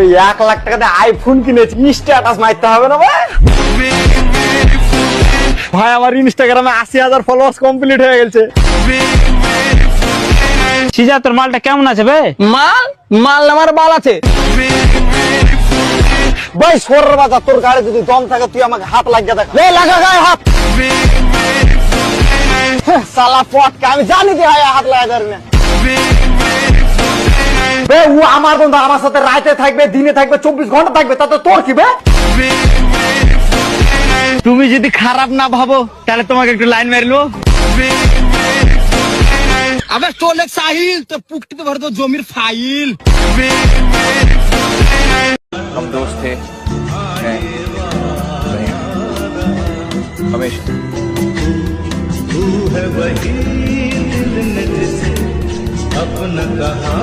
1 লাখ টাকা দিয়ে আইফোন কিনেছি, স্ট্যাটাস মারতে হবে না ভাই? ভাই আমার ইনস্টাগ্রামে 80,000 ফলোয়ার্স কমপ্লিট হয়ে গেছে। সিজা তোর মালটা কেমন আছে বে? মাল আমার বাল আছে ভাই। সরের বাজার, তোর গাড়ি যদি দম থাকে তুই আমাকে হাত লাগিয়ে দেখ। লাগা গায়ে হাত, সালা পটকা, আমি জানি তুই হাত লাগা যাবে না। ও আমার বন্ধু, আমার সাথে রাতে থাকবে, দিনে থাকবে, 24 ঘন্টা থাকবে, তাতে তোর কি বে? তুমি যদি খারাপ না ভাবো তাহলে তোমাকে একটু লাইন মারলো। আবে চলে সাহিল, তোর পুকটিতে ভরে তো জমির ফাইল। हम दोस्त थे हैं बने हमेशा। तू है वही दिल ने जिसे अपना कहा